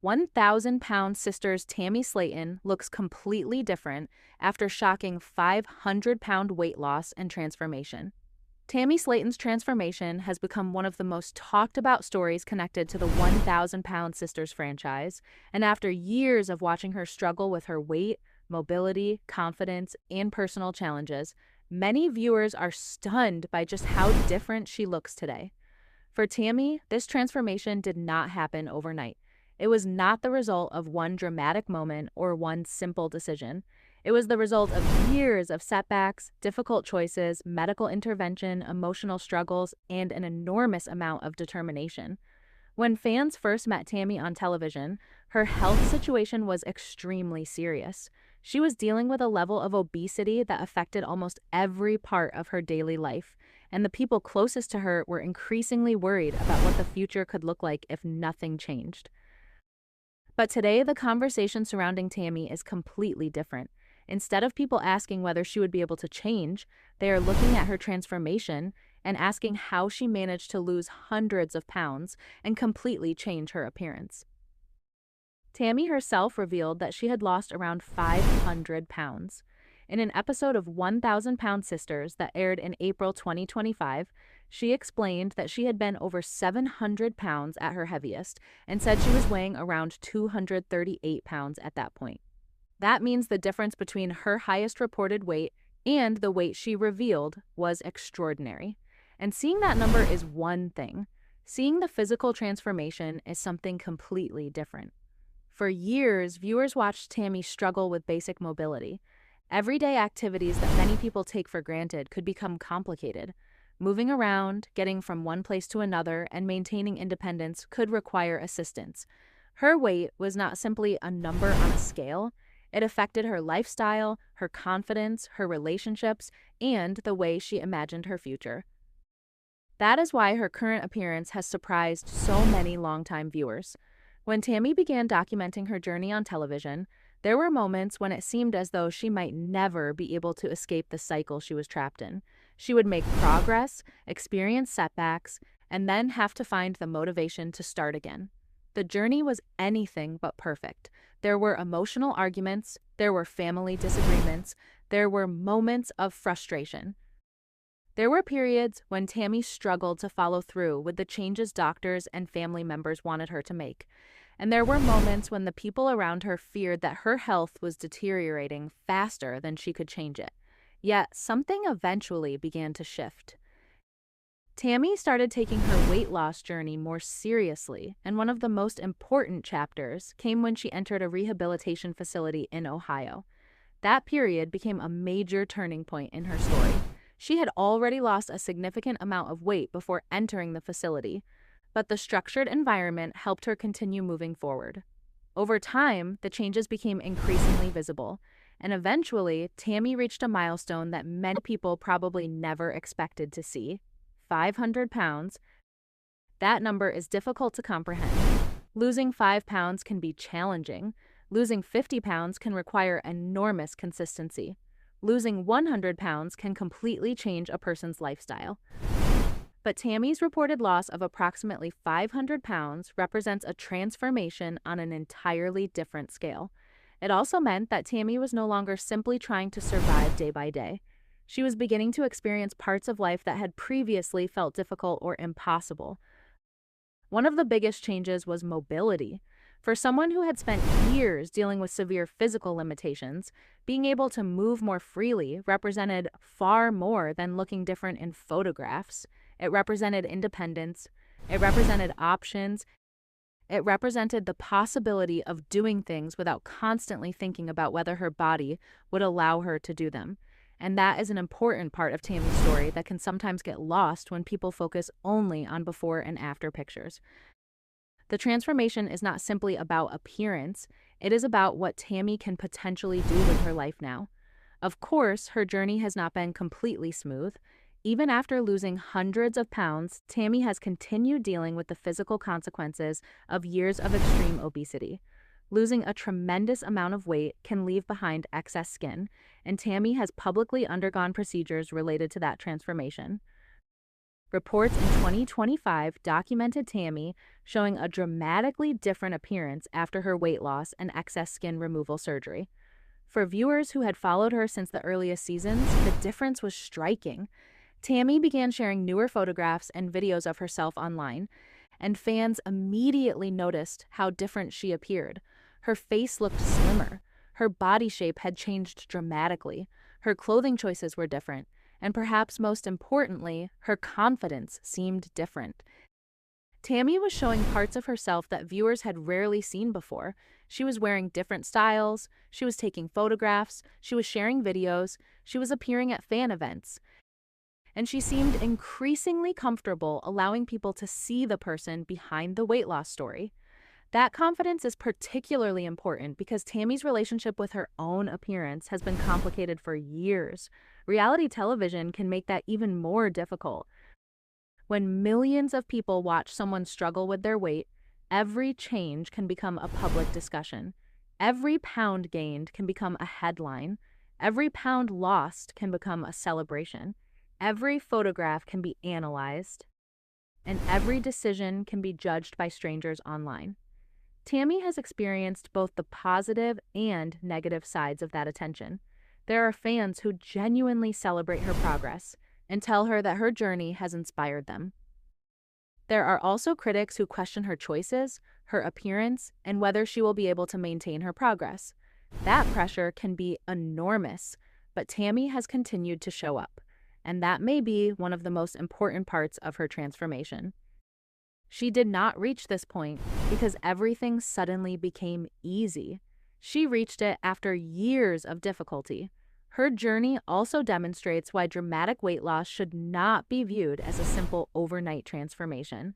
1,000-pound sisters Tammy Slaton looks completely different after shocking 500-pound weight loss and transformation. Tammy Slaton's transformation has become one of the most talked about stories connected to the 1,000-pound sisters franchise, and after years of watching her struggle with her weight, mobility, confidence, and personal challenges, many viewers are stunned by just how different she looks today. For Tammy, this transformation did not happen overnight. It was not the result of one dramatic moment or one simple decision. It was the result of years of setbacks, difficult choices, medical intervention, emotional struggles, and an enormous amount of determination. When fans first met Tammy on television, her health situation was extremely serious. She was dealing with a level of obesity that affected almost every part of her daily life, and the people closest to her were increasingly worried about what the future could look like if nothing changed. But today, the conversation surrounding Tammy is completely different. Instead of people asking whether she would be able to change, they are looking at her transformation and asking how she managed to lose hundreds of pounds and completely change her appearance. Tammy herself revealed that she had lost around 500 pounds. In an episode of 1,000-Pound Sisters that aired in April 2025, she explained that she had been over 700 pounds at her heaviest and said she was weighing around 238 pounds at that point. That means the difference between her highest reported weight and the weight she revealed was extraordinary. And seeing that number is one thing. Seeing the physical transformation is something completely different. For years, viewers watched Tammy struggle with basic mobility. Everyday activities that many people take for granted could become complicated. Moving around, getting from one place to another, and maintaining independence could require assistance. Her weight was not simply a number on a scale. It affected her lifestyle, her confidence, her relationships, and the way she imagined her future. That is why her current appearance has surprised so many longtime viewers. When Tammy began documenting her journey on television, there were moments when it seemed as though she might never be able to escape the cycle she was trapped in. She would make progress, experience setbacks, and then have to find the motivation to start again. The journey was anything but perfect. There were emotional arguments, there were family disagreements, there were moments of frustration. There were periods when Tammy struggled to follow through with the changes doctors and family members wanted her to make. And there were moments when the people around her feared that her health was deteriorating faster than she could change it. Yet, something eventually began to shift. Tammy started taking her weight loss journey more seriously, and one of the most important chapters came when she entered a rehabilitation facility in Ohio. That period became a major turning point in her story. She had already lost a significant amount of weight before entering the facility, but the structured environment helped her continue moving forward. Over time, the changes became increasingly visible, and eventually, Tammy reached a milestone that many people probably never expected to see: 500 pounds. That number is difficult to comprehend. Losing 5 pounds can be challenging. Losing 50 pounds can require enormous consistency. Losing 100 pounds can completely change a person's lifestyle. But Tammy's reported loss of approximately 500 pounds represents a transformation on an entirely different scale. It also meant that Tammy was no longer simply trying to survive day by day. She was beginning to experience parts of life that had previously felt difficult or impossible. One of the biggest changes was mobility. For someone who had spent years dealing with severe physical limitations, being able to move more freely represented far more than looking different in photographs. It represented independence. It represented options. It represented the possibility of doing things without constantly thinking about whether her body would allow her to do them. And that is an important part of Tammy's story that can sometimes get lost when people focus only on before and after pictures. The transformation is not simply about appearance, it is about what Tammy can potentially do with her life now. Of course, her journey has not been completely smooth. Even after losing hundreds of pounds, Tammy has continued dealing with the physical consequences of years of extreme obesity. Losing a tremendous amount of weight can leave behind excess skin, and Tammy has publicly undergone procedures related to that transformation. Reports in 2025 documented Tammy showing a dramatically different appearance after her weight loss and excess skin removal surgery. For viewers who had followed her since the earliest seasons, the difference was striking. Tammy began sharing newer photographs and videos of herself online, and fans immediately noticed how different she appeared. Her face looked slimmer, her body shape had changed dramatically, her clothing choices were different, and perhaps most importantly, her confidence seemed different. Tammy was showing parts of herself that viewers had rarely seen before. She was wearing different styles, she was taking photographs, she was sharing videos, she was appearing at fan events. And she seemed increasingly comfortable allowing people to see the person behind the weight loss story. That confidence is particularly important because Tammy's relationship with her own appearance has been complicated for years. Reality television can make that even more difficult. When millions of people watch someone struggle with their weight, every change can become a public discussion. Every pound gained can become a headline. Every pound lost can become a celebration. Every photograph can be analyzed, and every decision can be judged by strangers online. Tammy has experienced both the positive and negative sides of that attention. There are fans who genuinely celebrate her progress and tell her that her journey has inspired them. There are also critics who question her choices, her appearance, and whether she will be able to maintain her progress. That pressure can be enormous, but Tammy has continued to show up, and that may be one of the most important parts of her transformation. She did not reach this point because everything suddenly became easy. She reached it after years of difficulty. Her journey also demonstrates why dramatic weight loss should not be viewed as a simple overnight transformation.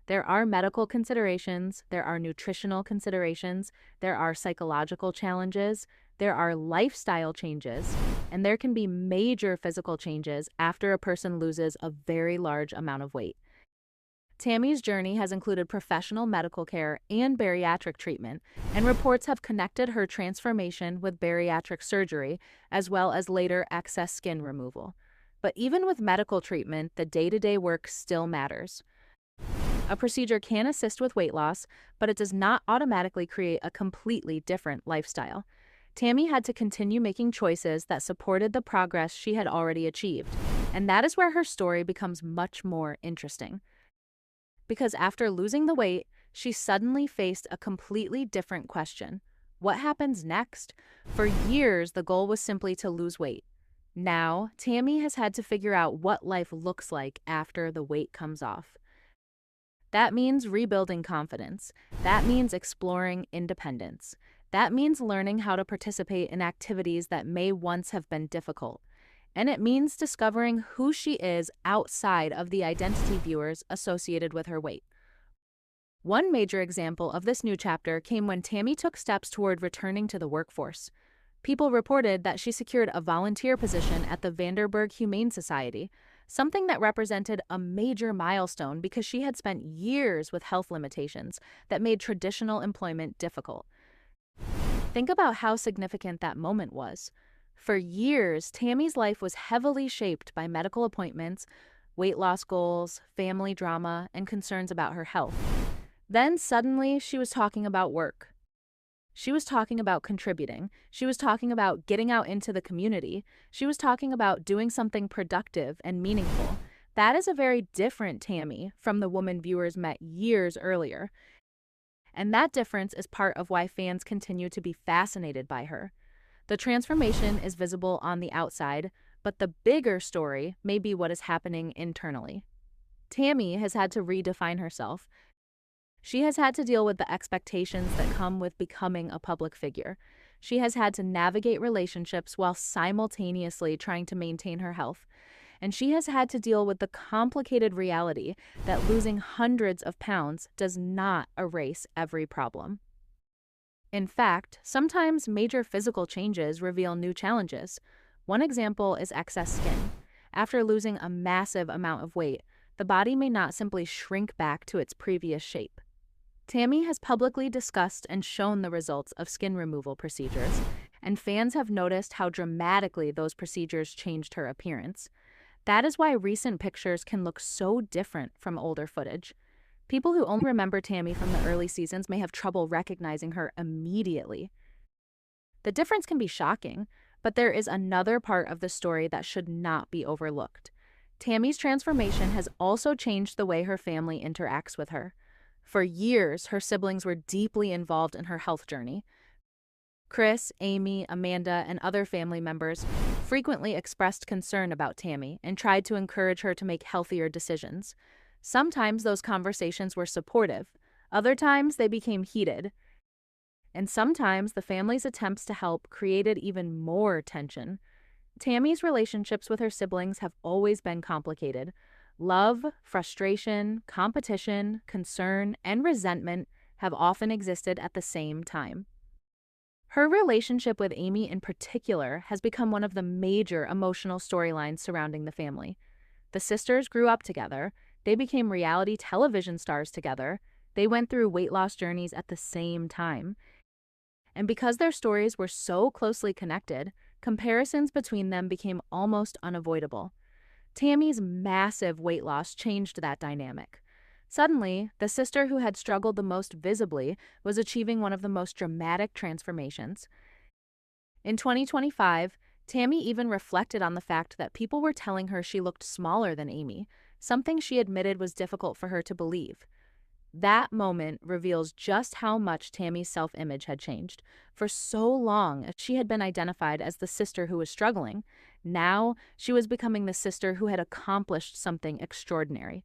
There are medical considerations, there are nutritional considerations, there are psychological challenges, there are lifestyle changes, and there can be major physical changes after a person loses a very large amount of weight. Tammy's journey has included professional medical care and bariatric treatment, and reports have connected her transformation with bariatric surgery as well as later excess skin removal. But even with medical treatment, the day-to-day work still matters. A procedure can assist with weight loss, but it does not automatically create a completely different lifestyle. Tammy had to continue making choices that supported the progress she had already achieved, and that is where her story becomes much more interesting. Because after losing the weight, she suddenly faced a completely different question. What happens next? For years, the goal was simply to lose weight. Now, Tammy has had to figure out what life looks like after the weight comes off. That means rebuilding confidence. That means exploring independence. That means learning how to participate in activities that may once have been difficult. And it means discovering who she is outside of the identity viewers associated with her weight. One major example of this new chapter came when Tammy took steps toward returning to the workforce. People reported that she secured a volunteer position at the Vanderburg Humane Society, something that represented a major milestone because she had spent years with health limitations that made traditional employment difficult. Think about how significant that moment was. For years, Tammy's life was heavily shaped by medical appointments, weight loss goals, family drama, and concerns about her health. Then suddenly, she was talking about work. She was talking about contributing. She was talking about getting out into the community. She was talking about doing something productive and meaningful. That is a very different Tammy from the woman viewers met years earlier. And that difference is part of why fans continue to be fascinated by her. The transformation is visible on the outside, but the bigger story may be what is happening internally. Tammy has had to redefine herself. She has had to deal with the expectations that come with becoming a public figure. She has had to navigate relationships while simultaneously trying to maintain her health. And she has had to deal with the complicated reality that losing hundreds of pounds does not erase every problem. In fact, sometimes major physical changes reveal new challenges. One example is excess skin. After losing a massive amount of weight, the body may not simply shrink back to its previous shape. Tammy has publicly discussed and shown the results of skin removal procedures, and fans have noticed how dramatically those procedures changed her appearance. That is why recent pictures can look so different from older footage. People who only remember Tammy from the early seasons may have trouble recognizing her immediately. The difference can be shocking, but there is another part of the story that should not be overlooked. Tammy's transformation has also changed the way her family interacts with her. For years, her siblings were deeply involved in her health journey. Chris, Amy, Amanda, and other family members frequently expressed concern about Tammy and tried to encourage her to make healthier decisions. Sometimes those conversations were supportive, other times they became heated, and sometimes the family's attempts to help created even more tension. Tammy's relationships with her siblings have always been complicated. Love, frustration, competition, concern, and resentment have often existed at the same time. Her relationship with Amy in particular has become one of the major emotional storylines surrounding the family. The sisters grew up together, they became reality television stars together, they went through weight loss journeys at the same time. And because their stories were so closely connected, comparisons between them became almost unavoidable. Tammy's massive weight loss changed that dynamic. Suddenly, the sister who had struggled the most visibly was achieving one of the most dramatic transformations. In 2025, Tammy even reflected on the fact that people were telling her she looked smaller than Amy, something she admitted was difficult for her to believe. That moment reveals just how much Tammy's self-image had changed. For so long, she had been identified as the sister who was struggling. Now, she was becoming the sister who had accomplished something extraordinary.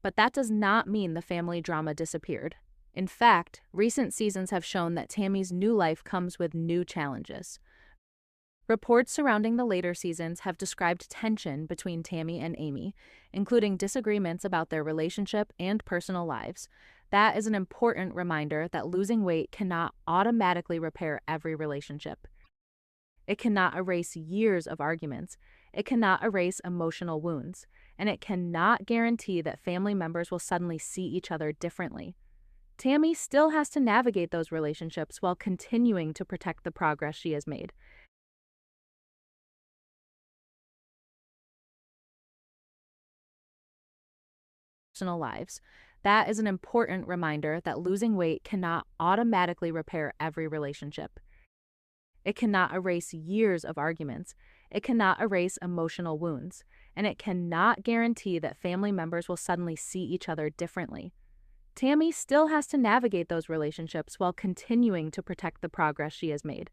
But that does not mean the family drama disappeared. In fact, recent seasons have shown that Tammy's new life comes with new challenges. Reports surrounding the later seasons have described tension between Tammy and Amy, including disagreements about their relationship and personal lives. That is an important reminder that losing weight cannot automatically repair every relationship. It cannot erase years of arguments. It cannot erase emotional wounds. And it cannot guarantee that family members will suddenly see each other differently. Tammy still has to navigate those relationships while continuing to protect the progress she has made. Personal lives. That is an important reminder that losing weight cannot automatically repair every relationship. It cannot erase years of arguments. It cannot erase emotional wounds. And it cannot guarantee that family members will suddenly see each other differently. Tammy still has to navigate those relationships while continuing to protect the progress she has made.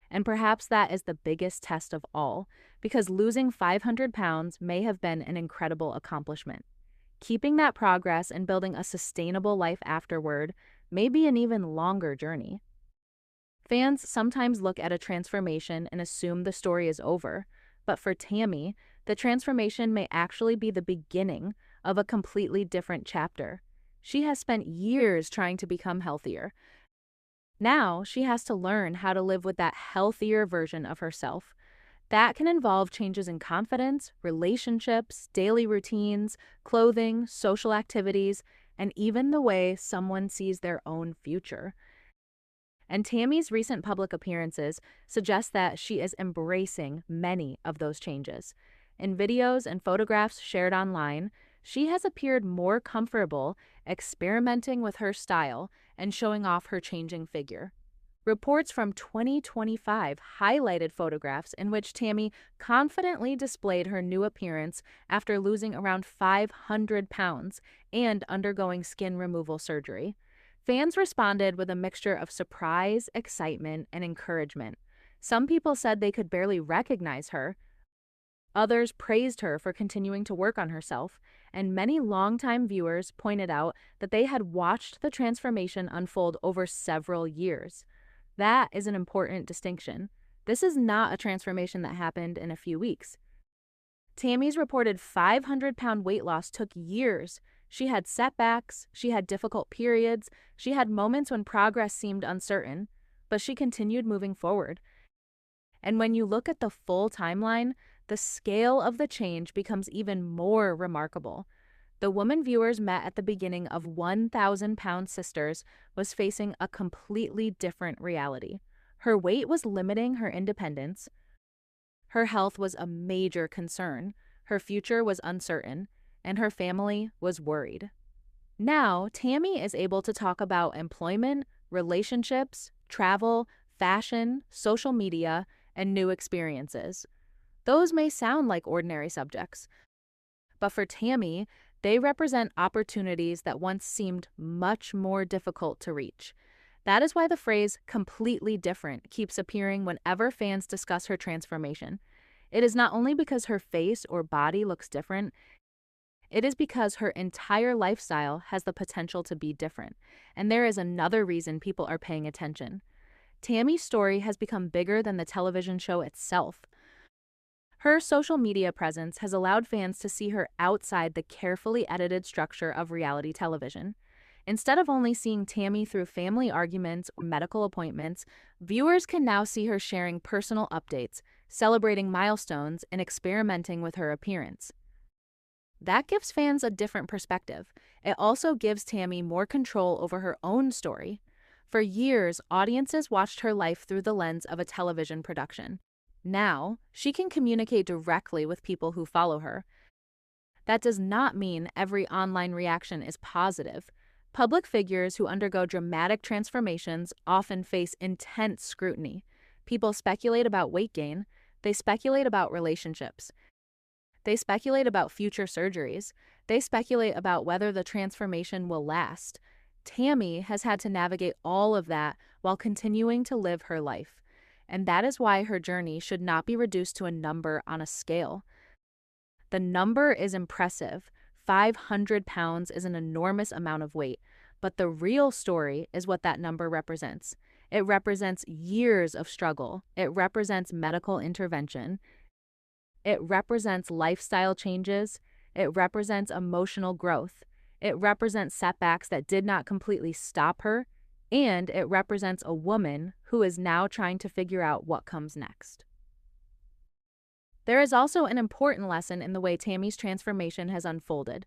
And perhaps that is the biggest test of all, because losing 500 pounds may have been an incredible accomplishment. Keeping that progress and building a sustainable life afterward may be an even longer journey. Fans sometimes look at a transformation and assume the story is over, but for Tammy, the transformation may actually be the beginning of a completely different chapter. She has spent years trying to become healthier. Now she has to learn how to live with that healthier version of herself. That can involve changes in confidence, relationships, daily routines, clothing, social activities, and even the way someone sees their own future. And Tammy's recent public appearances suggest that she is embracing many of those changes. In videos and photographs shared online, she has appeared more comfortable experimenting with her style and showing off her changing figure. Reports from 2025 highlighted photographs in which Tammy confidently displayed her new appearance after losing around 500 pounds and undergoing skin removal surgery. Fans responded with a mixture of surprise, excitement, and encouragement. Some people said they could barely recognize her. Others praised her for continuing to work on herself, and many longtime viewers pointed out that they had watched the transformation unfold over several years. That is an important distinction. This is not a transformation that happened in a few weeks. Tammy's reported 500-pound weight loss took years. She had setbacks, she had difficult periods, she had moments when progress seemed uncertain, but she continued moving forward. And when you look at the full timeline, the scale of the change becomes even more remarkable. The woman viewers met at the beginning of 1,000-pound Sisters was facing a completely different reality. Her weight was limiting her independence. Her health was a major concern. her future was uncertain, and her family was worried. Now, Tammy is able to talk about employment, relationships, travel, fashion, social media, and new experiences. Those may sound like ordinary subjects, but for Tammy, they represent opportunities that once seemed much more difficult to reach. That is why the phrase completely different keeps appearing whenever fans discuss her transformation. It is not only because her face or body looks different, it is because her entire lifestyle has the potential to be different. And there is another reason people are paying attention. Tammy's story has become bigger than the television show itself. Her social media presence has allowed fans to see her outside the carefully edited structure of reality television. Instead of only seeing Tammy through family arguments or medical appointments, viewers can now see her sharing personal updates, celebrating milestones, and experimenting with her appearance. That gives fans a different perspective. It also gives Tammy more control over her own story. For years, audiences watched her life through the lens of a television production. Now, she can communicate directly with people who follow her. That does not mean every online reaction is positive. Public figures who undergo dramatic transformations often face intense scrutiny. People speculate about weight gain. They speculate about relationships. They speculate about future surgeries. They speculate about whether the transformation will last. Tammy has had to navigate all of that while continuing to live her life. And that is why her journey should not be reduced to a number on a scale. The number is impressive. 500 pounds is an enormous amount of weight, but the real story is what that number represents. It represents years of struggle. It represents medical intervention. It represents lifestyle changes. It represents emotional growth. It represents setbacks that did not completely stop her. And it represents a woman who is now trying to figure out what comes next. There is also an important lesson in the way Tammy's transformation has unfolded.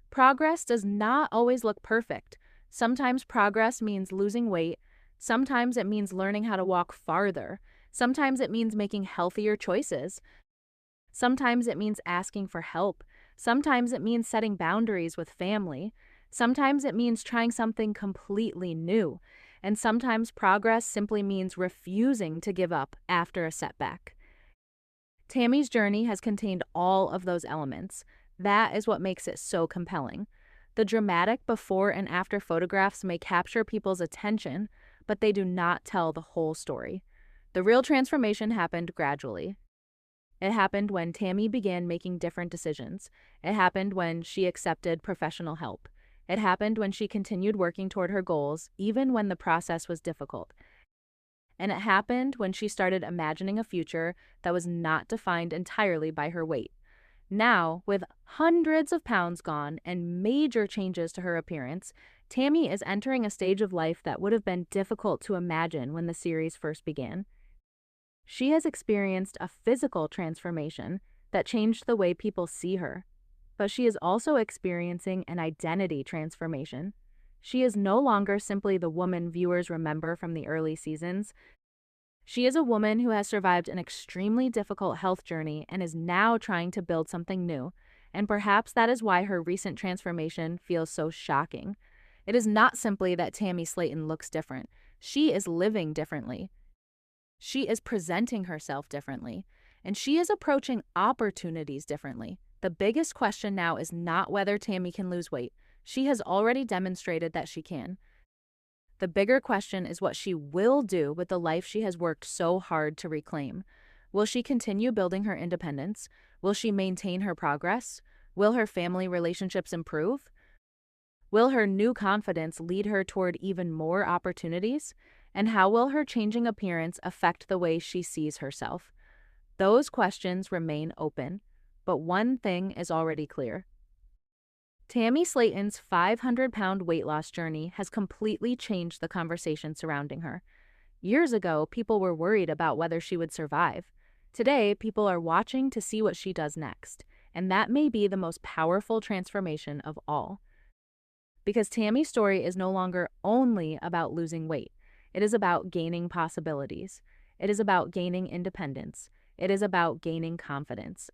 Progress does not always look perfect. Sometimes progress means losing weight. Sometimes it means learning how to walk farther. Sometimes it means making healthier choices. Sometimes it means asking for help. Sometimes it means setting boundaries with family. Sometimes it means trying something completely new. And sometimes progress simply means refusing to give up after a setback. Tammy's journey has contained all of those elements. That is what makes it so compelling. The dramatic before and after photographs may capture people's attention, but they do not tell the whole story. The real transformation happened gradually. It happened when Tammy began making different decisions. It happened when she accepted professional help. It happened when she continued working toward her goals, even when the process was difficult. And it happened when she started imagining a future that was not defined entirely by her weight. Now, with hundreds of pounds gone and major changes to her appearance, Tammy is entering a stage of life that would have been difficult to imagine when the series first began. She has experienced a physical transformation that changed the way people see her, but she is also experiencing an identity transformation. She is no longer simply the woman viewers remember from the early seasons. She is a woman who has survived an extremely difficult health journey and is now trying to build something new, and perhaps that is why her recent transformation feels so shocking. It is not simply that Tammy Slaton looks different. She is living differently. She is presenting herself differently, and she is approaching opportunities differently. The biggest question now is not whether Tammy can lose weight. She has already demonstrated that she can. The bigger question is what she will do with the life she has worked so hard to reclaim. Will she continue building her independence? Will she maintain her progress? Will her family relationships improve? Will her new confidence lead her toward even more opportunities? And how will her changing appearance affect the way she sees herself? Those questions remain open, but one thing is already clear. Tammy Slaton's 500-pound weight loss journey has completely changed the conversation surrounding her. Years ago, people were worried about whether she would survive. Today, people are watching to see what she does next, and that may be the most powerful transformation of all. Because Tammy's story is no longer only about losing weight. It is about gaining possibilities. It is about gaining independence. It is about gaining confidence.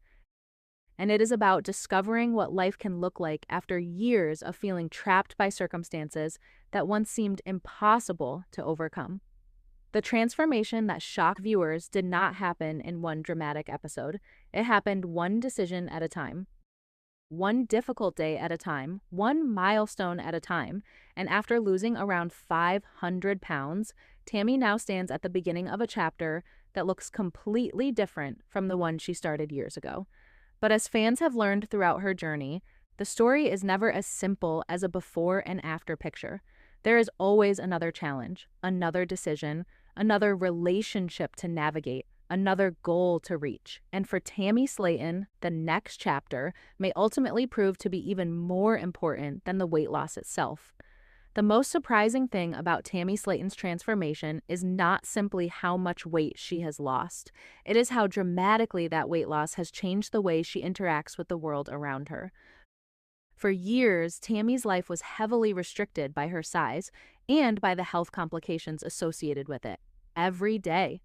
and it is about discovering what life can look like after years of feeling trapped by circumstances that once seemed impossible to overcome. The transformation that shocked viewers did not happen in one dramatic episode. It happened one decision at a time, one difficult day at a time, one milestone at a time, and after losing around 500 pounds, Tammy now stands at the beginning of a chapter that looks completely different from the one she started years ago. But as fans have learned throughout her journey, the story is never as simple as a before and after picture. There is always another challenge, another decision, another relationship to navigate, another goal to reach. And for Tammy Slaton, the next chapter may ultimately prove to be even more important than the weight loss itself. The most surprising thing about Tammy Slaton's transformation is not simply how much weight she has lost. It is how dramatically that weight loss has changed the way she interacts with the world around her. For years, Tammy's life was heavily restricted by her size and by the health complications associated with it. Every day,